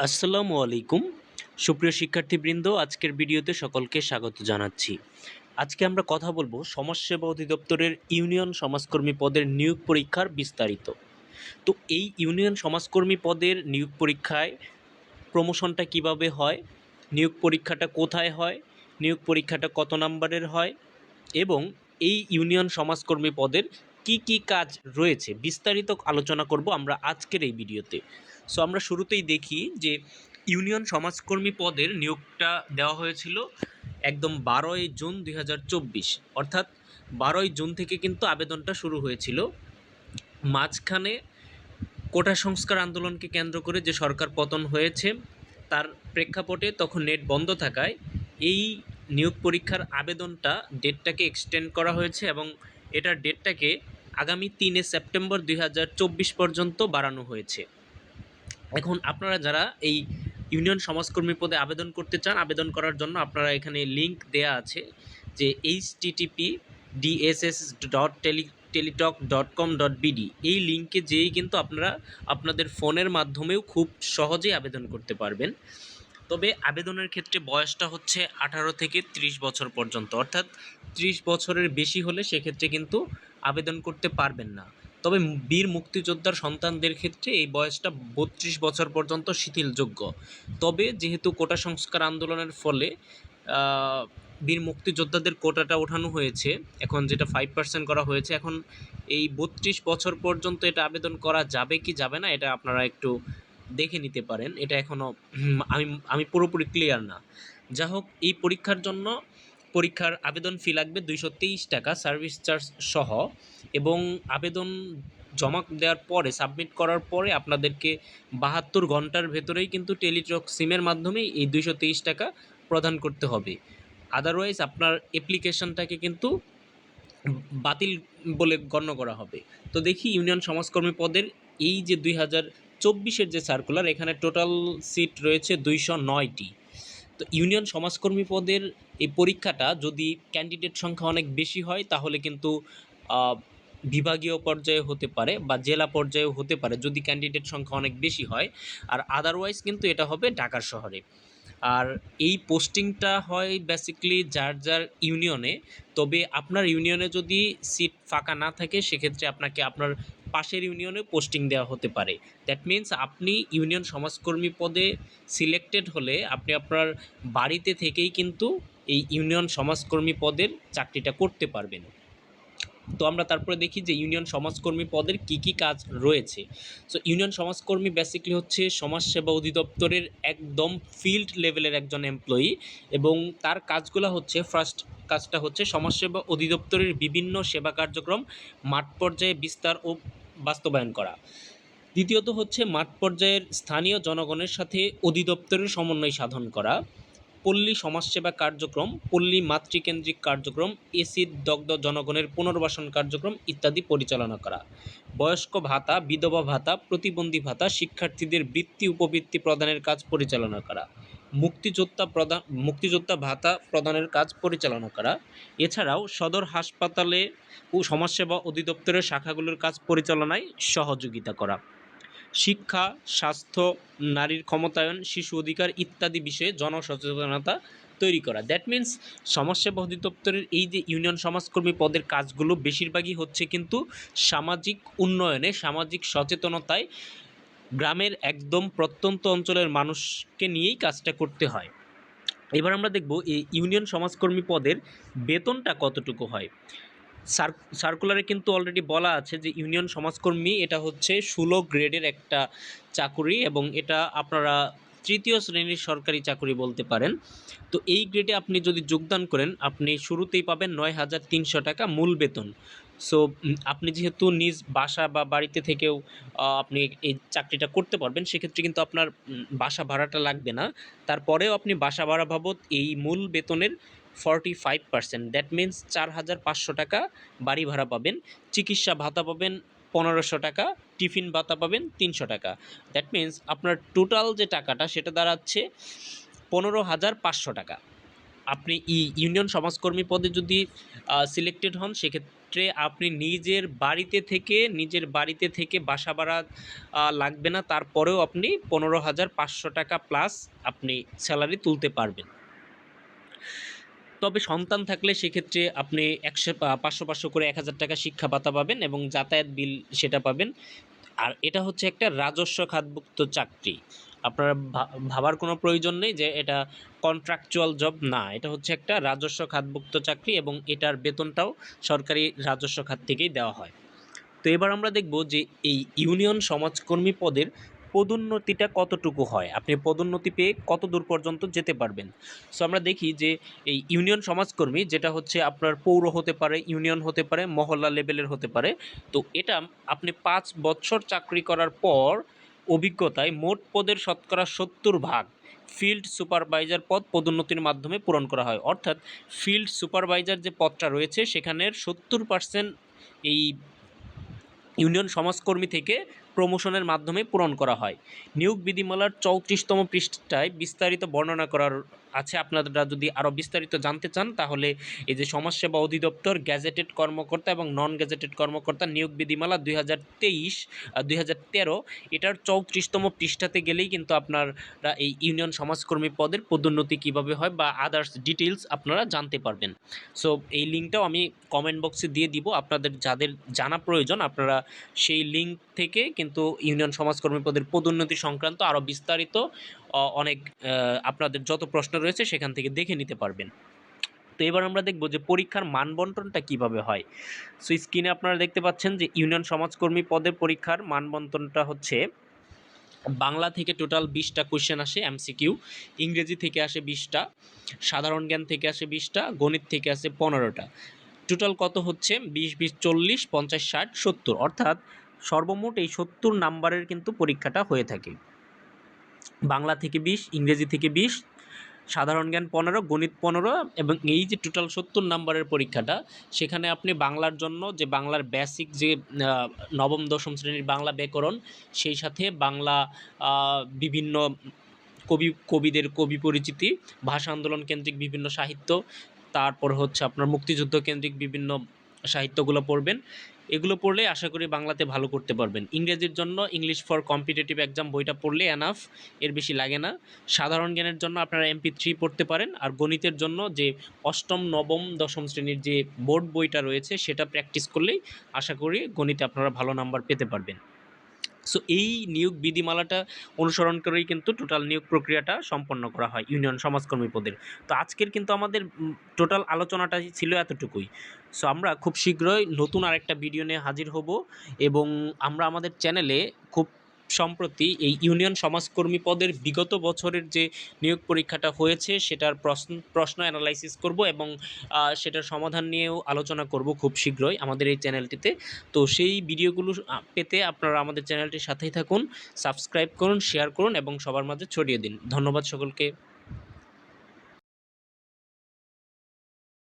আসসালামু আলাইকুম। সুপ্রিয় শিক্ষার্থীবৃন্দ, আজকের ভিডিওতে সকলকে স্বাগত জানাচ্ছি। আজকে আমরা কথা বলবো সমাজসেবা অধিদপ্তরের ইউনিয়ন সমাজকর্মী পদের নিয়োগ পরীক্ষার বিস্তারিত। তো এই ইউনিয়ন সমাজকর্মী পদের নিয়োগ পরীক্ষায় প্রমোশনটা কিভাবে হয়, নিয়োগ পরীক্ষাটা কোথায় হয়, নিয়োগ পরীক্ষাটা কত নাম্বারের হয় এবং এই ইউনিয়ন সমাজকর্মী পদের কি কি কাজ রয়েছে বিস্তারিত আলোচনা করব আমরা আজকের এই ভিডিওতে। সো আমরা শুরুতেই দেখি যে ইউনিয়ন সমাজকর্মী পদের নিয়োগটা দেওয়া হয়েছিল একদম 12 জুন 2024, অর্থাৎ 12 জুন থেকে কিন্তু আবেদনটা শুরু হয়েছিল। মাঝখানে কোটা সংস্কার আন্দোলনকে কেন্দ্র করে যে সরকার পতন হয়েছে তার প্রেক্ষাপটে তখন নেট বন্ধ থাকায় এই নিয়োগ পরীক্ষার আবেদনটা ডেটটাকে এক্সটেন্ড করা হয়েছে এবং এটার ডেটটাকে আগামী 3 সেপ্টেম্বর 2024 পর্যন্ত বাড়ানো হয়েছে। এখন আপনারা যারা এই ইউনিয়ন সমাজকর্মী পদে আবেদন করতে চান, আবেদন করার জন্য আপনারা এখানে লিঙ্ক দেয়া আছে যে http://ds.teletalk.com.bd এই লিঙ্কে যেয়েই কিন্তু আপনারা আপনাদের ফোনের মাধ্যমেও খুব সহজেই আবেদন করতে পারবেন। তবে আবেদনের ক্ষেত্রে বয়সটা হচ্ছে 18 থেকে 30 বছর পর্যন্ত, অর্থাৎ 30 বছরের বেশি হলে সেক্ষেত্রে কিন্তু আবেদন করতে পারবেন না। তবে বীর মুক্তিযোদ্ধার সন্তানদের ক্ষেত্রে এই বয়সটা 32 বছর পর্যন্ত শিথিলযোগ্য। তবে যেহেতু কোটা সংস্কার আন্দোলনের ফলে বীর মুক্তিযোদ্ধাদের কোটাটা ওঠানো হয়েছে, এখন যেটা 5% করা হয়েছে, এখন এই 32 বছর পর্যন্ত এটা আবেদন করা যাবে কি যাবে না এটা আপনারা একটু দেখে নিতে পারেন। এটা এখনও আমি আমি পুরোপুরি ক্লিয়ার না। যা হোক, এই পরীক্ষার জন্য পরীক্ষার আবেদন ফি লাগবে 223 টাকা সার্ভিস চার্জ সহ, এবং আবেদন জমা দেওয়ার পরে সাবমিট করার পরে আপনাদেরকে 72 ঘন্টার ভেতরেই কিন্তু টেলিটক সিমের মাধ্যমে এই 223 টাকা প্রদান করতে হবে। আদারওয়াইজ আপনার অ্যাপ্লিকেশনটাকে কিন্তু বাতিল বলে গণ্য করা হবে। তো দেখি ইউনিয়ন সমাজকর্মী পদের এই যে 2024-এর যে সার্কুলার, এখানে টোটাল সিট রয়েছে 209টি। তো ইউনিয়ন সমাজকর্মী পদের এই পরীক্ষাটা যদি ক্যান্ডিডেট সংখ্যা অনেক বেশি হয় তাহলে কিন্তু বিভাগীয় পর্যায়ে হতে পারে বা জেলা পর্যায়েও হতে পারে যদি ক্যান্ডিডেট সংখ্যা অনেক বেশি হয়, আর আদারওয়াইজ কিন্তু এটা হবে ঢাকার শহরে। আর এই পোস্টিংটা হয় বেসিক্যালি যার যার ইউনিয়নে। তবে আপনার ইউনিয়নে যদি সিট ফাঁকা না থাকে সেক্ষেত্রে আপনাকে আপনার পাশের ইউনিয়নে পোস্টিং দেওয়া হতে পারে। দ্যাট মিন্স আপনি ইউনিয়ন সমাজকর্মী পদে সিলেক্টেড হলে আপনি আপনার বাড়িতে থেকেই কিন্তু এই ইউনিয়ন সমাজকর্মী পদের চাকরিটা করতে পারবেন। তো আমরা তারপরে দেখি যে ইউনিয়ন সমাজকর্মী পদের কি কি কাজ রয়েছে। সো ইউনিয়ন সমাজকর্মী বেসিক্যালি হচ্ছে সমাজসেবা অধিদপ্তরের একদম ফিল্ড লেভেলের একজন এমপ্লয়ি, এবং তার কাজগুলো হচ্ছে, ফার্স্ট কাজটা হচ্ছে সমাজসেবা অধিদপ্তরের বিভিন্ন সেবা কার্যক্রম মাঠ পর্যায়ে বিস্তার ও বাস্তবায়ন করা। দ্বিতীয়ত হচ্ছে মাঠ পর্যায়ের স্থানীয় জনগণের সাথে অধিদপ্তরের সমন্বয় সাধন করা। পল্লী সমাজসেবা কার্যক্রম, পল্লী মাতৃকেন্দ্রিক কার্যক্রম, এসিড দগ্ধ জনগণের পুনর্বাসন কার্যক্রম ইত্যাদি পরিচালনা করা। বয়স্ক ভাতা, বিধবা ভাতা, প্রতিবন্ধী ভাতা, শিক্ষার্থীদের বৃত্তি উপবৃত্তি প্রদানের কাজ পরিচালনা করা। মুক্তিযোদ্ধা ভাতা প্রদানের কাজ পরিচালনা করা। এছাড়াও সদর হাসপাতালে ও সমাজসেবা অধিদপ্তরের শাখাগুলোর কাজ পরিচালনায় সহযোগিতা করা। শিক্ষা, স্বাস্থ্য, নারীর ক্ষমতায়ন, শিশু অধিকার ইত্যাদি বিষয়ে জনসচেতনতা তৈরি করা। দ্যাট মিন্স সমাজসেবা অধিদপ্তরের এই যে ইউনিয়ন সমাজকর্মী পদের কাজগুলো বেশিরভাগই হচ্ছে কিন্তু সামাজিক উন্নয়নে, সামাজিক সচেতনতায়, গ্রামের একদম প্রত্যন্ত অঞ্চলের মানুষকে নিয়েই কাজটা করতে হয়। এবার আমরা দেখব এই ইউনিয়ন সমাজকর্মী পদের বেতনটা কতটুকু হয়। সার্কুলারে কিন্তু অলরেডি বলা আছে যে ইউনিয়ন সমাজকর্মী এটা হচ্ছে 16 গ্রেডের একটা চাকুরি, এবং এটা আপনারা তৃতীয় শ্রেণীর সরকারি চাকুরি বলতে পারেন। তো এই গ্রেডে আপনি যদি যোগদান করেন আপনি শুরুতেই পাবেন 9,300 টাকা মূল বেতন। সো আপনি যেহেতু নিজ বাসা বা বাড়িতে থেকেও আপনি এই চাকরিটা করতে পারবেন, সেক্ষেত্রে কিন্তু আপনার বাসা ভাড়াটা লাগবে না। তারপরেও আপনি বাসা ভাড়া বাবদ এই মূল বেতনের 45%, দ্যাট মিন্স 4,500 টাকা বাড়ি ভাড়া পাবেন। চিকিৎসা ভাতা পাবেন 1,500 টাকা, টিফিন ভাতা পাবেন 300 টাকা। দ্যাট মিন্স আপনার টোটাল যে টাকাটা সেটা দাঁড়াচ্ছে 15,500 টাকা। আপনি ইউনিয়ন সমাজকর্মী পদে যদি সিলেক্টেড হন সেক্ষেত্রে ক্ষেত্রে আপনি নিজের বাড়িতে থেকে বাসা ভাড়া লাগবে না, তারপরেও আপনি 15,500 টাকা প্লাস আপনি স্যালারি তুলতে পারবেন। তবে সন্তান থাকলে সেক্ষেত্রে আপনি 500 করে 1,000 টাকা শিক্ষা ভাতা পাবেন এবং যাতায়াত বিল সেটা পাবেন। আর এটা হচ্ছে একটা রাজস্ব খাতভুক্ত চাকরি। আপনার ভাবার কোনো প্রয়োজন নেই যে এটা কন্ট্রাকচুয়াল জব, না, এটা হচ্ছে একটা রাজস্ব খাতভুক্ত চাকরি এবং এটার বেতনটাও সরকারি রাজস্ব খাত থেকেই দেওয়া হয়। তো এবার আমরা দেখব যে এই ইউনিয়ন সমাজকর্মী পদের পদোন্নতিটা কতটুকু হয়, আপনি পদোন্নতি পেয়ে কত দূর পর্যন্ত যেতে পারবেন। সো আমরা দেখি যে এই ইউনিয়ন সমাজকর্মী যেটা হচ্ছে আপনার পৌর হতে পারে, ইউনিয়ন হতে পারে, মহল্লা লেভেলের হতে পারে। তো এটা আপনি 5 বছর চাকরি করার পর অভিজ্ঞতায় মোট পদের শতকরা 70% ফিল্ড সুপারভাইজার পদ পদোন্নতির মাধ্যমে পূরণ করা হয়। অর্থাৎ ফিল্ড সুপারভাইজার যে পদটা রয়েছে সেখানের 70% এই ইউনিয়ন সমাজকর্মী থেকে প্রমোশনের মাধ্যমে পূরণ করা হয়। নিয়োগ বিধিমালার 34তম পৃষ্ঠায় বিস্তারিত বর্ণনা করার আছে। আপনারা যদি আরও বিস্তারিত জানতে চান তাহলে এই যে সমাজসেবা অধিদপ্তর গ্যাজেটেড কর্মকর্তা এবং নন গ্যাজেটেড কর্মকর্তা নিয়োগ বিধিমালা 2013 এটার 34তম পৃষ্ঠাতে গেলেই কিন্তু আপনারা এই ইউনিয়ন সমাজকর্মী পদের পদোন্নতি কীভাবে হয় বা আদার্স ডিটেলস আপনারা জানতে পারবেন। সো এই লিঙ্কটাও আমি কমেন্ট বক্সে দিয়ে দিব, আপনাদের যাদের জানা প্রয়োজন আপনারা সেই লিঙ্ক থেকে কিন্তু ইউনিয়ন সমাজকর্মী পদের পদোন্নতি সংক্রান্ত আরও বিস্তারিত অনেক আপনাদের যত প্রশ্ন রয়েছে সেখান থেকে দেখে নিতে পারবেন। তো এবার আমরা দেখব যে পরীক্ষার মানবন্টনটা কিভাবে হয়। সো স্ক্রিনে আপনারা দেখতে পাচ্ছেন যে ইউনিয়ন সমাজকর্মী পদের পরীক্ষার মানবন্টনটা হচ্ছে বাংলা থেকে টোটাল 20টা কোয়েশ্চেন আসে এমসিকিউ, ইংরেজি থেকে আসে 20টা, সাধারণ জ্ঞান থেকে আসে 20টা, গণিত থেকে আসে 15টা। টোটাল কত হচ্ছে 20, 20, 40, 50, 60, 70, অর্থাৎ সর্বমোট এই 70 নাম্বারের কিন্তু পরীক্ষাটা হয়ে থাকে। বাংলা থেকে 20, ইংরেজি থেকে 20, সাধারণ জ্ঞান 15, গণিত 15 এবং এই যে টোটাল 70 নাম্বারের পরীক্ষাটা সেখানে আপনি বাংলার জন্য যে বাংলার বেসিক যে নবম দশম শ্রেণীর বাংলা ব্যাকরণ, সেই সাথে বাংলা বিভিন্ন কবিদের কবি পরিচিতি, ভাষা আন্দোলন কেন্দ্রিক বিভিন্ন সাহিত্য, তারপর হচ্ছে আপনার মুক্তিযুদ্ধ কেন্দ্রিক বিভিন্ন সাহিত্যগুলো পড়বেন। এগুলো পড়লে আশা করি বাংলাতে ভালো করতে পারবেন। ইংরেজির জন্য ইংলিশ ফর কম্পিটিটিভ এক্সাম বইটা পড়লে এনাফ, এর বেশি লাগে না। সাধারণ জ্ঞানের জন্য আপনারা MP3 পড়তে পারেন। আর গণিতের জন্য যে অষ্টম নবম দশম শ্রেণীর যে বোর্ড বইটা রয়েছে সেটা প্র্যাকটিস করলেই আশা করি গণিতে আপনারা ভালো নাম্বার পেতে পারবেন। সো এই নিয়োগ বিধিমালাটা অনুসরণ করেই কিন্তু টোটাল নিয়োগ প্রক্রিয়াটা সম্পন্ন করা হয় ইউনিয়ন সমাজকর্মী পদের। তো আজকের কিন্তু আমাদের টোটাল আলোচনাটা ছিল এতটুকুই। সো আমরা খুব শীঘ্রই নতুন আরেকটা ভিডিও নিয়ে হাজির হব এবং আমরা আমাদের চ্যানেলে খুব সম্প্রতি এই ইউনিয়ন সমাজকর্মী পদের বিগত বছরের যে নিয়োগ পরীক্ষাটা হয়েছে সেটার প্রশ্ন অ্যানালাইসিস করব এবং সেটার সমাধান নিয়েও আলোচনা করব খুব শীঘ্রই আমাদের এই চ্যানেলটিতে। তো সেই ভিডিওগুলো পেতে আপনারা আমাদের চ্যানেলটির সাথেই থাকুন, সাবস্ক্রাইব করুন, শেয়ার করুন এবং সবার মাঝে ছড়িয়ে দিন। ধন্যবাদ সকলকে।